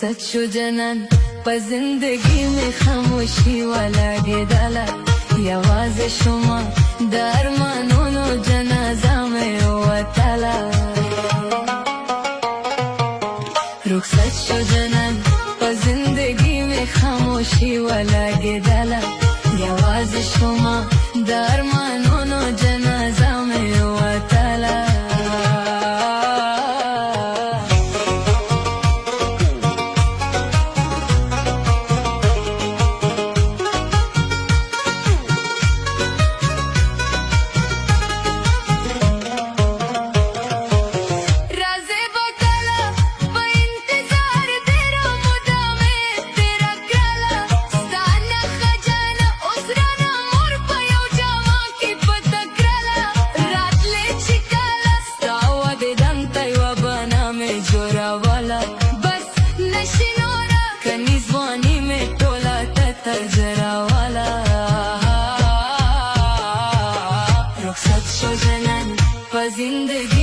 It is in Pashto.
رخصت شو جنان په زندگی میں خاموشی ولاړېدله یوازې شومه د ارمانونو جنازه مې وتله رخصت شو جنان په زندگی میں خاموشی ولاړېدله یوازې شومه د ارمانونو جنازه مې وتله بس نشینورا کنی ځواني مې ټوله تتر جراواله رخصت شو جنان په زندگی